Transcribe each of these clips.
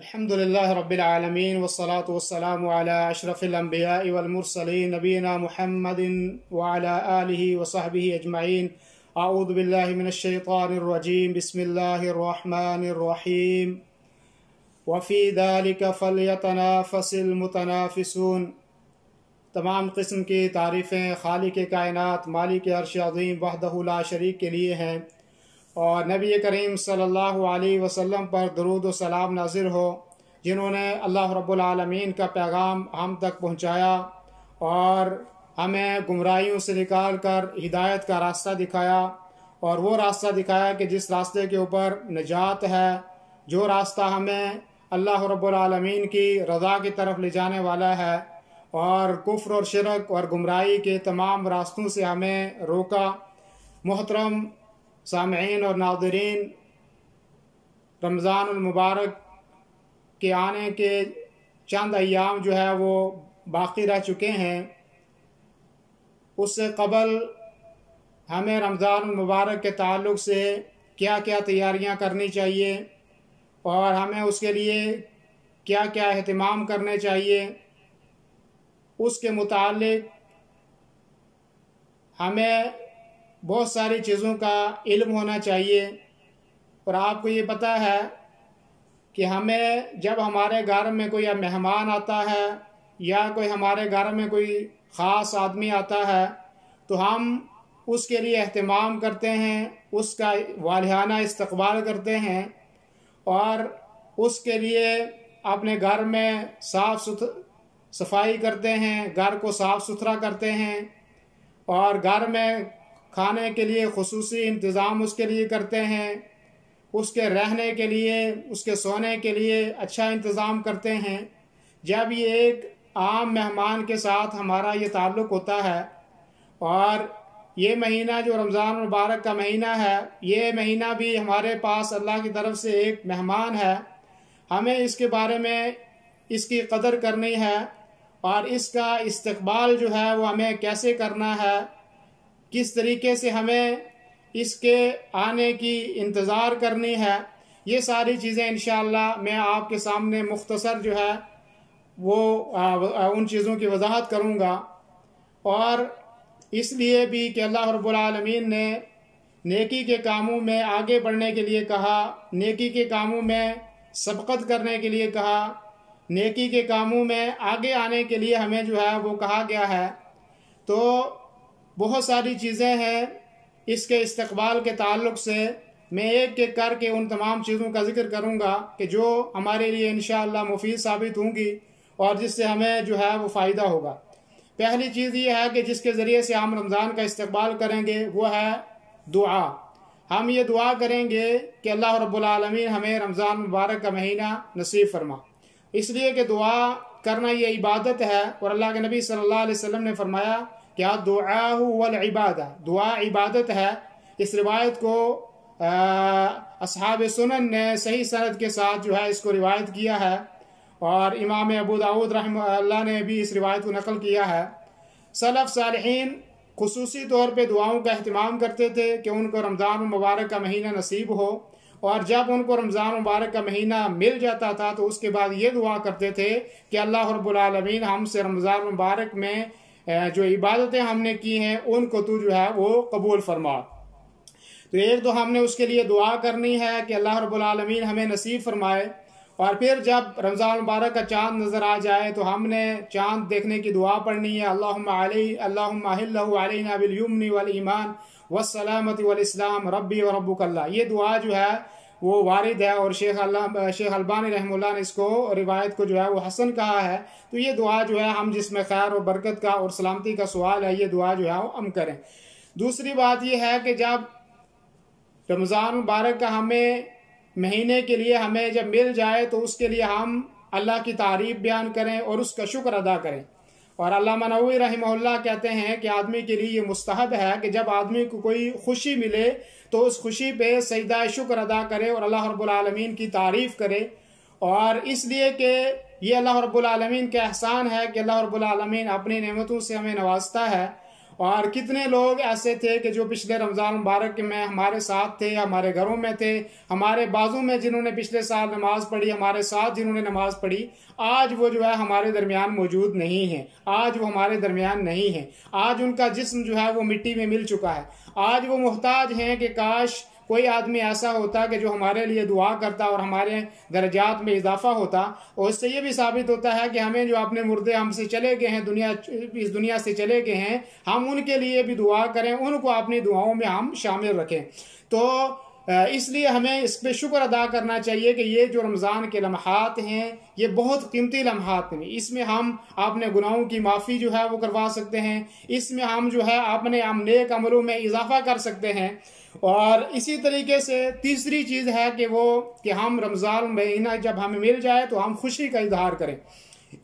अल्हम्दुलिल्लाह रब्बिल आलमीन वस्सलातु वस्सलामु अला अशरफिल अंबिया'i वल मुरसलीन नबीना मुहम्मदिन व अला आलिहि व सहबिहि अजमईन। अऊज़ु बिल्लाहि मिनश शैतानिर रजीम। बिस्मिल्लाहिर रहमानिर रहीम। व फ़ी ज़ालिका फ़ल्यतनाफ़सिल मुतनाफ़िसून। तमाम किस्म की तारीफ़ें खालिक़ कायनात मालिक अर्श अज़ीम वहदहु ला शरीक के लिए हैं और नबी करीम सल्लल्लाहु अलैहि वसल्लम पर दरूद व सलाम नाज़िल हो, जिन्होंने अल्लाह रब्बुल आलमीन का पैगाम हम तक पहुँचाया और हमें गुमराहियों से निकाल कर हिदायत का रास्ता दिखाया। और वो रास्ता दिखाया कि जिस रास्ते के ऊपर निजात है, जो रास्ता हमें अल्लाह रब्बुल आलमीन की रज़ा की तरफ ले जाने वाला है, और कुफ्र और शिरक और गुमराही के तमाम रास्तों से हमें रोका। मोहतरम सामईन और नाज़रीन, रमज़ानुल मुबारक के आने के चंद अय्याम जो है वो बाकी रह चुके हैं। उससे कबल हमें रमज़ानुल मुबारक के ताल्लुक़ से क्या क्या तैयारियां करनी चाहिए और हमें उसके लिए क्या क्या एहतिमाम करने चाहिए, उसके मुतालिक हमें बहुत सारी चीज़ों का इल्म होना चाहिए। और आपको ये पता है कि हमें जब हमारे घर में कोई मेहमान आता है या कोई हमारे घर में कोई ख़ास आदमी आता है तो हम उसके लिए एहतिमाम करते हैं, उसका वालिहाना इस्तकबाल करते हैं और उसके लिए अपने घर में सफाई करते हैं, घर को साफ़ सुथरा करते हैं और घर में खाने के लिए खुसूसी इंतज़ाम उसके लिए करते हैं, उसके रहने के लिए, उसके सोने के लिए अच्छा इंतज़ाम करते हैं। जब ये एक आम मेहमान के साथ हमारा ये ताल्लुक़ होता है और ये महीना जो रमज़ान मुबारक का महीना है, ये महीना भी हमारे पास अल्लाह की तरफ से एक मेहमान है, हमें इसके बारे में इसकी कदर करनी है और इसका इस्तकबाल जो है वो हमें कैसे करना है, किस तरीके से हमें इसके आने की इंतज़ार करनी है, ये सारी चीज़ें इंशाअल्लाह मैं आपके सामने मुख्तसर जो है वो उन चीज़ों की वजाहत करूँगा। और इसलिए भी कि अल्लाह रब्बुल आलमीन ने नेकी के कामों में आगे बढ़ने के लिए कहा, नेकी के कामों में सबकत करने के लिए कहा, नेकी के कामों में आगे आने के लिए हमें जो है वो कहा गया है। तो बहुत सारी चीज़ें हैं इसके इस्तकबाल के ताल्लुक़ से। मैं एक एक करके उन तमाम चीज़ों का जिक्र करूँगा कि जो हमारे लिए इंशाअल्लाह मुफीद साबित होंगी और जिससे हमें जो है वो फ़ायदा होगा। पहली चीज़ ये है कि जिसके ज़रिए से हम रमज़ान का इस्तकबाल करेंगे वो है दुआ। हम ये दुआ करेंगे कि अल्लाह रब्बुल आलमीन हमें रमज़ान मुबारक का महीना नसीब फरमा, इसलिए कि दुआ करना ये इबादत है। और अल्लाह के नबी सल्लल्लाहु अलैहि वसल्लम ने फरमाया कि दुआ वल इबादा, दुआ इबादत है। इस रिवायत को असहाब सुनन ने सही सनद के साथ जो है इसको रिवायत किया है और इमाम अबू दाऊद रहमतुल्लाह ने भी इस रिवायत को नकल किया है। सलफ़ सालिहीन खुसूसी तौर पे दुआओं का अहतमाम करते थे कि उनको रमज़ान मुबारक का महीना नसीब हो, और जब उनको रमज़ान मुबारक का महीना मिल जाता था तो उसके बाद ये दुआ करते थे कि अल्लाह रब्बुल आलमीन हमसे रमज़ान मुबारक में जो इबादतें हमने की हैं उनको तू जो है वो कबूल फरमा। तो एक तो हमने उसके लिए दुआ करनी है कि अल्लाह रब्बुल आलमीन हमें नसीब फरमाए। और फिर जब रमज़ान मुबारक का चाँद नज़र आ जाए तो हमने चाँद देखने की दुआ पढ़नी है, अल्लाहुम्मा अहिल्लहु अलैना बिल युम्नि वल ईमान वस्सलामति वल इस्लाम रब्बी व रब्बुकल्लाह। ये दुआ जो है वो वारिद है और शेख अलबानी रहमतुल्लाह ने इसको रिवायत को जो है वो हसन कहा है। तो ये दुआ जो है हम जिसमें खैर और बरकत का और सलामती का सवाल है, ये दुआ जो है वो हम करें। दूसरी बात ये है कि जब रमज़ान मुबारक का हमें महीने के लिए हमें जब मिल जाए तो उसके लिए हम अल्लाह की तारीफ़ बयान करें और उसका शुक्र अदा करें। और अल्लामा नववी रहमहुल्लाह कहते हैं कि आदमी के लिए ये मुस्तहब है कि जब आदमी को कोई खुशी मिले तो उस खुशी पे सजदा शुक्र अदा करे और अल्लाह रब्बुल आलमीन की तारीफ़ करे। और इसलिए कि ये अल्लाह रब्बुल आलमीन का एहसान है कि अल्लाह रब्बुल आलमीन अपनी नेमतों से हमें नवाजता है और कितने लोग ऐसे थे कि जो पिछले रमज़ान मुबारक में हमारे साथ थे, हमारे घरों में थे, हमारे बाजू में जिन्होंने पिछले साल नमाज पढ़ी, हमारे साथ जिन्होंने नमाज पढ़ी, आज वो जो है हमारे दरमियान मौजूद नहीं है। आज वो हमारे दरमियान नहीं है। आज उनका जिस्म जो है वो मिट्टी में मिल चुका है। आज वो मुहताज हैं कि काश कोई आदमी ऐसा होता कि जो हमारे लिए दुआ करता और हमारे दर्जात में इजाफा होता। और इससे ये भी साबित होता है कि हमें जो अपने मुर्दे हमसे चले गए हैं, इस दुनिया से चले गए हैं, हम उनके लिए भी दुआ करें, उनको अपनी दुआओं में हम शामिल रखें। तो इसलिए हमें इस पर शुक्र अदा करना चाहिए कि ये जो रमज़ान के लम्हात हैं ये बहुत कीमती लम्हात हैं। इसमें हम अपने गुनाहों की माफ़ी जो है वो करवा सकते हैं। इसमें हम जो है अपने नेक अमलों में इजाफा कर सकते हैं। और इसी तरीके से तीसरी चीज़ है कि हम रमज़ान महीना जब हमें मिल जाए तो हम खुशी का इजहार करें।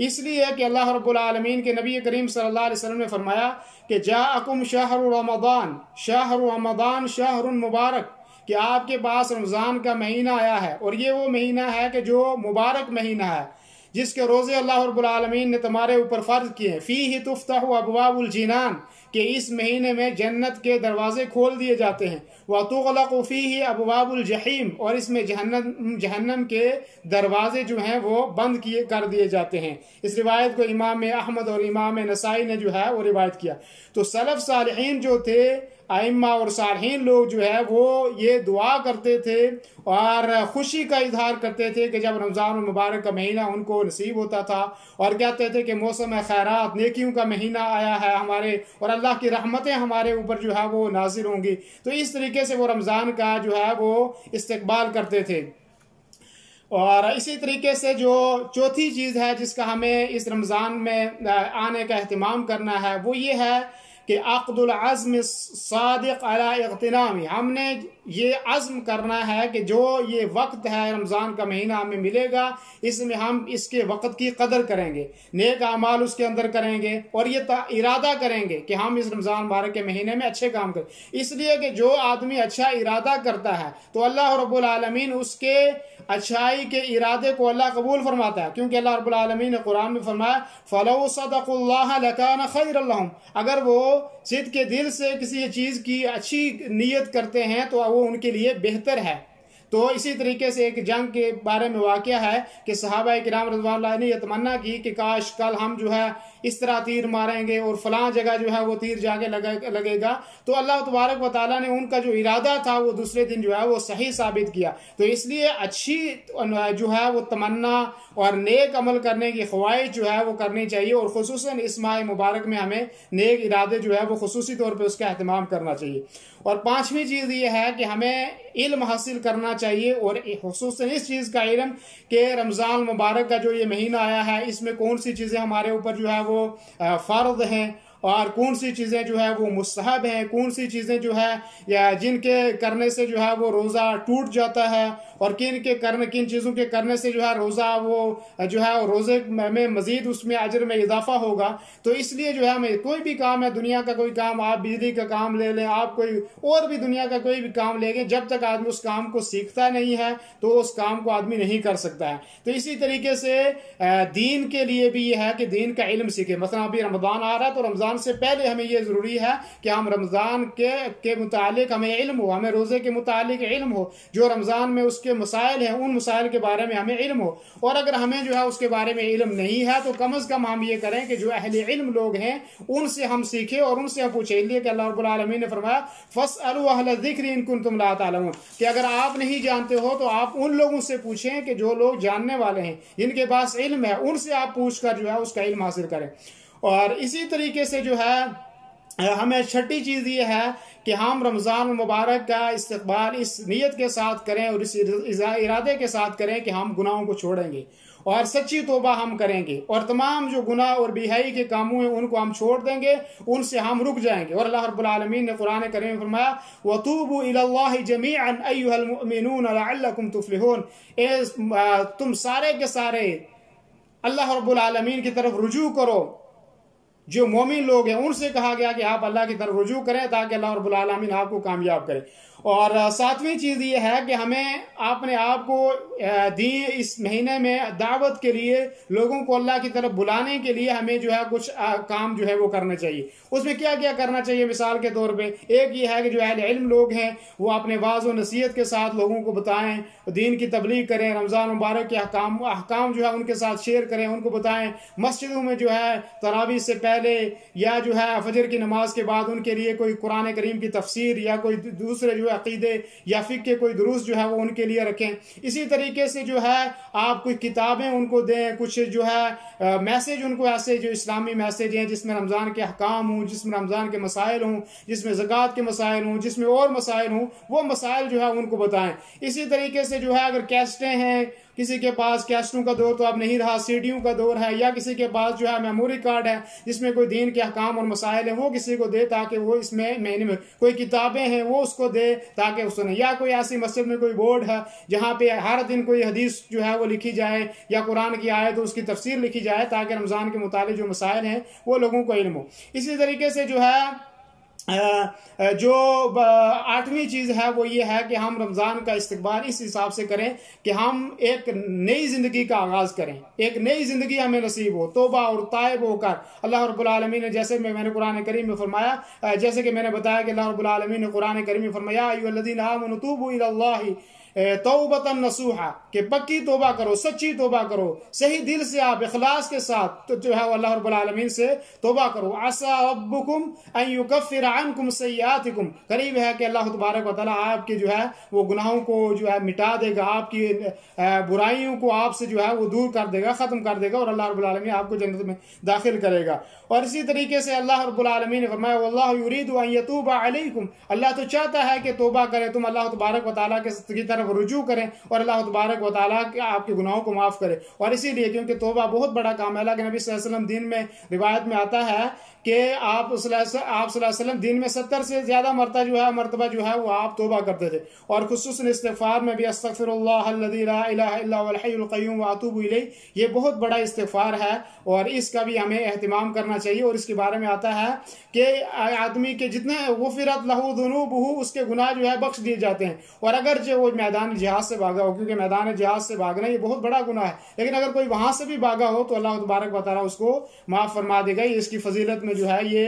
इसलिए कि अल्लाह रब्बुल आलमीन के नबी करीम सल्लल्लाहु अलैहि वसल्लम ने फरमाया कि जाअकुम शहरु रमज़ान शहरुन मुबारक, कि आपके पास रमज़ान का महीना आया है और ये वो महीना है कि जो मुबारक महीना है, जिसके रोज़े अल्लाह रब्बुल आलमीन ने तुम्हारे ऊपर फ़र्ज किए हैं। फ़ीही तुफ़्तहु अबवाबुल जिनान, कि इस महीने में जन्नत के दरवाजे खोल दिए जाते हैं। व तुग़लक़ु फ़ीही अबवाबुल जहीम, और इसमें जहन्नम के दरवाजे जो हैं वो बंद कर दिए जाते हैं। इस रिवायत को इमाम अहमद और इमाम नसाई ने जो है वो रिवायत किया। तो सलफ़ सालिहीन जो थे, आइम्मा और सालिहीन लोग जो है वो ये दुआ करते थे और खुशी का इजहार करते थे कि जब रमज़ान मुबारक का महीना उनको नसीब होता था, और कहते थे कि मौसम खैरात, नेकियों का महीना आया है हमारे, और अल्लाह की रहमतें हमारे ऊपर जो है वो नाजिर होंगी। तो इस तरीके से वो रमज़ान का जो है वो इस्तकबाल करते थे। और इसी तरीके से जो चौथी चीज़ है जिसका हमें इस रमज़ान में आने का एहतमाम करना है वो ये है कि अक़दुल अज़्म सादिक़ अला इग़्तिनामी, हमने ये अज़्म करना है कि जो ये वक्त है रमज़ान का महीना हमें मिलेगा, इसमें हम इसके वक्त की कदर करेंगे, नेक अमाल उसके अंदर करेंगे, और ये इरादा करेंगे कि हम इस रमज़ान मुबारक के महीने में अच्छे काम करें। इसलिए कि जो आदमी अच्छा इरादा करता है तो अल्लाह रब्बुल आलमीन उसके अच्छाई के इरादे को अल्लाह कबूल फरमाता है, क्योंकि अल्लाह रब्बुल आलमीन ने कुरान में फरमाया फ़लौ सदक़ुल्लाह लकान खैरन लहुम, अगर वो सिद्क़ के दिल से किसी चीज़ की अच्छी नीयत करते हैं तो वो उनके लिए बेहतर है। तो इसी तरीके से एक जंग के बारे में वाक़या है कि सहाबा किराम रज़ियल्लाहु ने यह तमन्ना की कि काश कल हम जो है इस तरह तीर मारेंगे और फलां जगह जो है वो तीर जाके लगेगा। तो अल्लाह तबारक व तआला ने उनका जो इरादा था वो दूसरे दिन जो है वो सही साबित किया। तो इसलिए अच्छी जो है वो तमन्ना और नेक अमल करने की ख्वाहिश जो है वो करनी चाहिए, और खुसूसन इस माह मुबारक में हमें नेक इरादे जो है वो खुसूसी तौर पर उसका एहतमाम करना चाहिए। और पांचवी चीज़ ये है कि हमें इल्म हासिल करना चाहिए, और खुसूसन इस चीज़ का इल्म कि रमज़ान मुबारक का जो ये महीना आया है इसमें कौन सी चीज़ें हमारे ऊपर जो है वो फ़र्ज़ हैं और कौन सी चीज़ें जो है वो मुस्तहब हैं, कौन सी चीज़ें जो है या जिनके करने से जो है वो रोज़ा टूट जाता है, और किन चीज़ों के करने से जो है रोज़ा वो जो है रोज़े में मज़ीद उसमें अजर में इजाफा होगा। तो इसलिए जो है हमें कोई भी काम है, दुनिया का कोई काम, आप बिजली का काम ले लें, आप कोई और भी दुनिया का कोई भी काम ले लें, जब तक आदमी उस काम को सीखता नहीं है तो उस काम को आदमी नहीं कर सकता है। तो इसी तरीके से दीन के लिए भी ये है कि दीन का इल्म सीखे। मसलन अभी रमज़ान आ रहा है तो रमज़ान से पहले हमें ये ज़रूरी है कि हम रमज़ान के मुतालिक हमें इल्म हो, हमें रोज़े के मुतालिक इल्म हो, जो रमज़ान में उसके मसाइल हैं उन मसाइल के बारे में हमें इल्म हो। और अगर हमें जो है उसके बारे में इल्म नहीं है तो कम से कम हम ये करें कि जो अहले इल्म लोग हैं उनसे हम सीखें और उनसे हम पूछें। इसलिए कि अल्लाह रब्बुल आलमीन ने फरमाया फस्अलू अहल ज़िक्र इन कुंतुम ला तालमून, कि अगर आप नहीं जानते हो तो आप उन लोगों से पूछें कि जो लोग जानने वाले हैं, जिनके पास इल्म है, उनसे आप पूछ कर जो है उसका इल्म हासिल करें। और इसी तरीके से जो है हमें छठी चीज़ ये है कि हम रमज़ान मुबारक का इस्तकबाल इस नीयत के साथ करें और इस इरादे के साथ करें कि हम गुनाहों को छोड़ेंगे और सच्ची तौबा हम करेंगे, और तमाम जो गुनाह और बेहयाई के कामों हैं उनको हम छोड़ देंगे, उनसे हम रुक जाएंगे। और अल्लाह रब्बुल आलमीन ने कुरान करीम में फरमाया वतूबू इलल्लाहि जमीअन अय्युहल मुमिनून लअल्लकुम तुफ्लिहून, तुम सारे के सारे अल्लाह रब्बुल आलमीन की तरफ रुजू करो जो मोमिन लोग हैं उनसे कहा गया कि आप अल्लाह की तरफ रुजू करें ताकि अल्लाह रब्बुल आलमीन आपको कामयाब करे। और सातवीं चीज़ ये है कि हमें अपने आप को इस महीने में दावत के लिए, लोगों को अल्लाह की तरफ बुलाने के लिए हमें जो है कुछ काम जो है वो करना चाहिए। उसमें क्या क्या करना चाहिए? मिसाल के तौर पे एक ये है कि जो अहले इल्म लोग हैं वो अपने वाज़ व नसीहत के साथ लोगों को बताएं, दीन की तबलीग करें, रमज़ान मुबारक के अहकाम जो है उनके साथ शेयर करें, उनको बताएं। मस्जिदों में जो है तरावी से पहले या जो है फजर की नमाज के बाद उनके लिए कोई कुरान करीम की तफसीर या कोई दूसरे जो अकीदे या फिक़्ह के कोई दुरूस जो है वो उनके लिए रखें। इसी तरीके से जो है आप कोई किताबें उनको दें, कुछ जो है मैसेज उनको ऐसे जो इस्लामी मैसेज हैं जिसमें रमज़ान के अहकाम हों, जिसमें रमज़ान के मसाइल हों, जिसमें ज़कात के मसाइल हों, जिसमें और मसाइल हों, वो मसाइल जो है उनको बताएं। इसी तरीके से जो है अगर कैसेटें हैं, किसी के पास कैसेटों का दौर तो अब नहीं रहा, सीडियों का दौर है, या किसी के पास जो है मेमोरी कार्ड है जिसमें कोई दीन के अहकाम और मसाइल हैं, वो किसी को दे ताकि वो इसमें महीने में कोई किताबें हैं वो उसको दे ताकि वो सुने। या कोई ऐसी मस्जिद में कोई बोर्ड है जहाँ पे हर दिन कोई हदीस जो है वो लिखी जाए या कुरान की आयत तो उसकी तफसीर लिखी जाए ताकि रमज़ान के मुताबिक जो मसाइल हैं वो लोगों को इल्म हो। इसी तरीके से जो है जो आठवीं चीज़ है वो ये है कि हम रमज़ान का इस्तकबाल इस हिसाब से करें कि हम एक नई ज़िंदगी का आगाज़ करें, एक नई ज़िंदगी हमें नसीब हो, तौबा और ताइब होकर। अल्लाह रब्बुल आलमीन ने जैसे मैंने कुरान करीम में फरमाया, जैसे कि मैंने बताया कि अल्लाह रब्बुल आलमीन ने कुरान करीम में फरमाया अय्युहल्लज़ीना आमनू तूबू इलल्लाहि तौबतन नसूहा, कि पक्की तोबा करो, सच्ची तोबा करो, सही दिल से आप इखलास के साथ तो जो है अल्लाह रब्बुल आलमीन से तोबा करो। असा रब्बुकुम अन युकफ्फिर अन्कुम सय्यातिकुम, करीब है कि अल्लाह तबारक व तआला आपके जो है वो गुनाहों को जो है मिटा देगा, आपकी बुराइयों को आपसे जो है वो दूर कर देगा, ख़त्म कर देगा और अल्लाह रब्बुल आलमीन आपको जन्नत में दाखिल करेगा। और इसी तरीके से अल्लाह रब्बुल आलमीन ने फरमाया वल्लाहु युरीदु अन यतूबा अलैकुम, अल्लाह तो चाहता है कि तोबा करें, तुम अल्लाह तबारक व तआला की तरफ रुजू करें और अल्लाह तबारक व तआला आपके गुनाहों को माफ़ करे। और इसीलिए क्योंकि तोबा बहुत बड़ा काम है, अल्लाह के नबी सल्लल्लाहु अलैहि वसल्लम दिन में रिवायत में आता है कि आप सल्लल्लाहु अलैहि वसल्लम दिन में 70 से ज़्यादा मरतबा जो है वो आप तोबा करते थे। और खुसूसन इस्तिग़फ़ार में भी अस्तग़फ़िरुल्लाह अल्लज़ी ला इलाहा इल्ला हुवल हय्युल क़य्यूम व अतूबु इलैह, ये बहुत बड़ा इस्तिग़फ़ार है और इसका भी हमें एहतिमाम करना चाहिए। और इसके बारे में आता है कि आदमी के जितने गुफ़िरत लहू ज़ुनूबुहु, उसके गुनाह जो है बख्श दिए जाते हैं। और अगर जो वो मैदान जिहाद से भागा हो, क्योंकि मैदान जिहाद से भागना ये बहुत बड़ा गुनाह है, लेकिन अगर कोई वहाँ से भी भागा हो तो अल्लाह तबारक व तआला उसको माफ़ फरमा देगा। ये इसकी फजीलत में जो है ये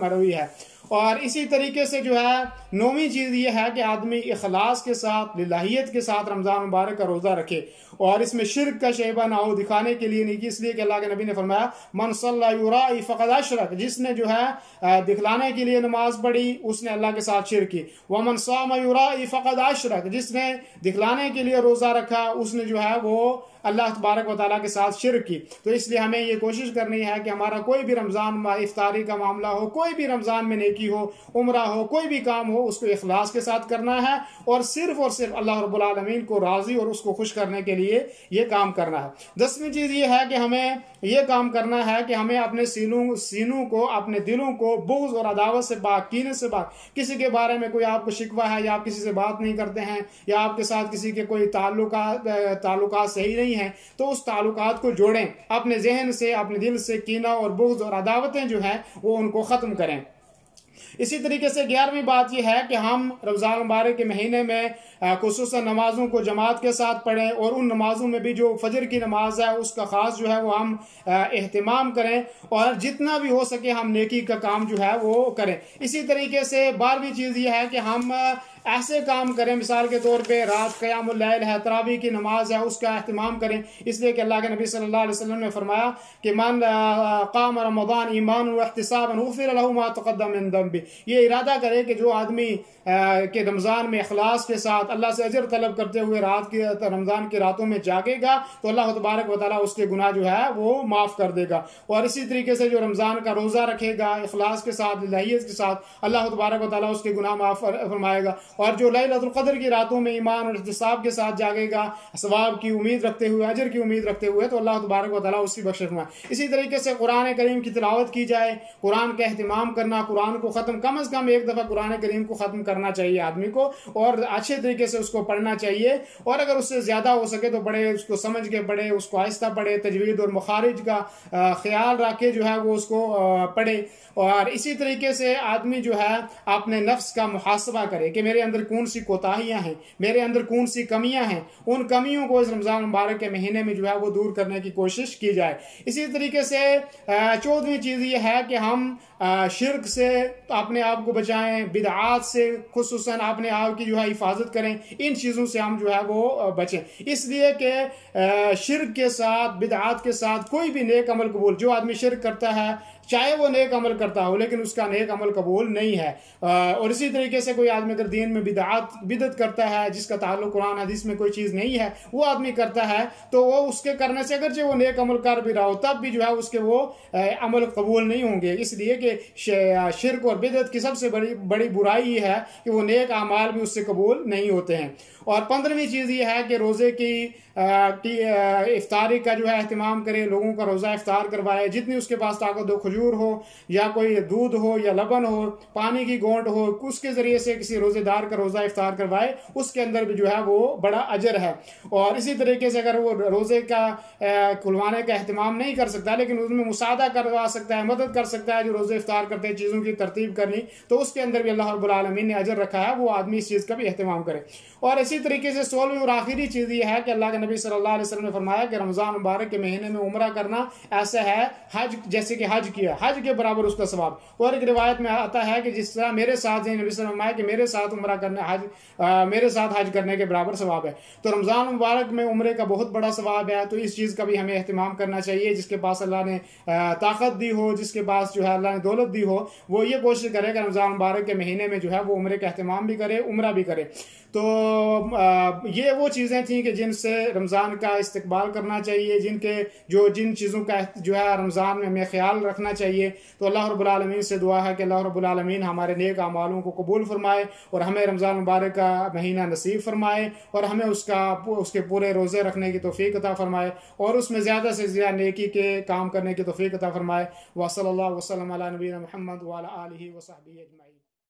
मरवी है। और इसी तरीके से जो है नौवीं चीज़ ये है कि आदमी इखलास के साथ, लिल्लाहियत के साथ रमज़ान मुबारक का रोज़ा रखे और इसमें शिर्क का शैबा ना हो, दिखाने के लिए नहीं, कि इसलिए कि अल्लाह के नबी ने फरमाया मन सल्ला युराई फ़क़द अशरक, जिसने जो है दिखलाने के लिए नमाज पढ़ी उसने अल्लाह के साथ शिर्क की। व मन साम युराई फ़क़द अशरक, जिसने दिखलाने के लिए रोज़ा रखा उसने जो है वो अल्लाह तबारक व तआला के साथ शिर्क की। तो इसलिए हमें ये कोशिश करनी है कि हमारा कोई भी रमज़ान इफ्तारी का मामला हो, कोई भी रमज़ान में नेकी हो, उम्रा हो, कोई भी काम हो, उसको इखलास के साथ करना है और सिर्फ अल्लाह रब्बुल आलमीन को राज़ी और उसको खुश करने के लिए ये काम करना है। 10वीं चीज़ ये है कि हमें ये काम करना है कि हमें अपने सीनों को, अपने दिलों को बुग़्ज़ और अदावत से पाक, कीने से पाक, किसी के बारे में कोई आपको शिकवा है या आप किसी से बात नहीं करते हैं या आपके साथ किसी के कोई ताल्लुकात सही नहीं है, तो उस ताल्लुकात को जोड़ें अपने जहन से, अपने दिल से। कीना और बुग़्ज़ और अदावतें जो हैं वो उनको ख़त्म करें। इसी तरीके से 11वीं बात यह है कि हम रमज़ान मुबारक के महीने में खुसूसन नमाज़ों को जमात के साथ पढ़ें और उन नमाज़ों में भी जो फजर की नमाज है उसका ख़ास जो है वो हम एहतिमाम करें और जितना भी हो सके हम नेकी का काम जो है वो करें। इसी तरीके से 12वीं चीज़ ये है कि हम ऐसे काम करें, मिसाल के तौर पे रात क़यामुल लैल है, तरावी की नमाज है, उसका अहतमाम करें। इसलिए कि अल्लाह के नबी सल्लल्लाहु अलैहि वसल्लम ने फरमाया कि मन क़ाम रमज़ान ईमान व इहतिसाबन गुफ़िर लहू मा तक़द्दम मिन ज़ंबी, ये इरादा करे कि जो आदमी के रमज़ान में इखलास के साथ अल्लाह से अजर तलब करते हुए रमज़ान की रातों में जागेगा तो अल्लाह तबारक व तआला उसके गुनाह जो है वो माफ़ कर देगा। और इसी तरीके से जो रमज़ान का रोज़ा रखेगा इखलास के साथ, लिल्लाहियत के साथ, अल्लाह तबारक व तआला उसके गुनाह माफ़ फरमाएगा। और जो लैलतुल क़द्र की रातों में ईमान और इहतिसाब के साथ जागेगा, सवाब की उम्मीद रखते हुए, अजर की उम्मीद रखते हुए, तो अल्लाह तबारक व तआला उसकी बख्शिश फरमाए। इसी तरीके से कुरान करीम की तिलावत की जाए, कुरान का एहतिमाम करना, कुरान को ख़त्म कम अज़ कम एक दफ़ा कुरान करीम को ख़त्म करना चाहिए आदमी को, और अच्छे तरीके से उसको पढ़ना चाहिए। और अगर उससे ज़्यादा हो सके तो पढ़े, उसको समझ के पढ़े, उसको आहिस्ता पढ़े, तजवीद और मखारिज का ख्याल रख के जो है वो उसको पढ़े। और इसी तरीके से आदमी जो है अपने नफ्स का मुहासबा करे कि मेरे अंदर कौन सी कोताहियां हैं, मेरे अंदर कौन सी कमियां हैं। उन कमियों को इस रमज़ान मुबारक के महीने में जो है वो दूर करने की कोशिश की जाए। इसी तरीके से 14वीं चीज़ ये है कि हम शिर्क से अपने आप को बचाएं, बिदआत से खुसूसन अपने आप की जो है हिफाजत करें। इन चीज़ों से हम जो है वो बचें, इसलिए कि शिर्क के साथ, बिदआत के साथ कोई भी नेक अमल कबूल, जो आदमी शिर्क करता है चाहे वो नेक अमल करता हो लेकिन उसका नेक अमल कबूल नहीं है। और इसी तरीके से कोई आदमी अगर दीन में बिदअत करता है, जिसका ताल्लुक कुरान हदीस में कोई चीज़ नहीं है, वो आदमी करता है, तो वो उसके करने से अगरचे वो नेक अमल कर भी रहा हो तब भी जो है उसके वो अमल कबूल नहीं होंगे। इसलिए कि शिर्क और बिदअत की सबसे बड़ी बुराई ये है कि वो नेक अमाल भी उससे कबूल नहीं होते हैं। और 15वीं चीज़ ये है कि रोज़े की इफ्तारी का जो है अहतमाम करे, लोगों का रोज़ा इफ्तार करवाए, जितनी उसके पास ताकत हो, खजूर हो या कोई दूध हो या लबन हो, पानी की गोंद हो, उसके ज़रिए से किसी रोज़ेदार का रोज़ा इफ्तार करवाए, उसके अंदर भी जो है वो बड़ा अजर है। और इसी तरीके से अगर वो रोज़े का खुलवाने का अहतमाम नहीं कर सकता लेकिन उसमें मुसादा करवा सकता है, मदद कर सकता है, जो रोज़े इफ्तार करते हैं चीज़ों की तरतीब करनी, तो उसके अंदर भी अल्लाह रब्बुल आलमीन ने अजर रखा है, वो आदमी इस चीज़ का भी अहतमाम करे। और इसी तरीके से 16वीं और आखिरी चीज़ ये है कि अल्लाह के नबी सल्लल्लाहु अलैहि वसल्लम ने फरमाया कि रमज़ान मुबारक के महीने में उम्रा करना ऐसा है हज, जैसे कि हज किया, हज के बराबर उसका सवाब। और एक रिवायत में आता है कि जिस तरह मेरे साथ नबी सल्लल्लाहु अलैहि वसल्लम कि मेरे साथ उम्रा करने मेरे साथ हज करने के बराबर सवाब है। तो रमज़ान मुबारक में उम्रे का बहुत बड़ा सवाब है, तो इस चीज़ का भी हमें एहतमाम करना चाहिए। जिसके पास अल्लाह ने ताकत दी हो, जिसके पास जो है अल्लाह ने दौलत दी हो, वो ये कोशिश करे कि रमज़ान मुबारक के महीने में जो है वो उम्रे का एहतमाम भी करे, उम्रा भी करे। तो ये वो चीज़ें थी कि जिनसे रमज़ान का इस्तकबाल करना चाहिए, जिन चीज़ों का जो है रमज़ान में हमें ख्याल रखना चाहिए। तो अल्लाह रब्बुल आलमीन से दुआ है कि अल्लाह रब्बुल आलमीन हमारे नेक अमालों को कबूल फरमाए और हमें रमज़ान मुबारक का महीना नसीब फरमाए और हमें उसके पूरे रोज़े रखने की तौफीक अता फरमाए और उसमें ज़्यादा से ज़्यादा नेकी के काम करने की तौफीक अता फरमाए। व सल्लल्लाहु वसल्लम अला नबीना मुहम्मद व अला आलिहि व सहबिहि अजमईन।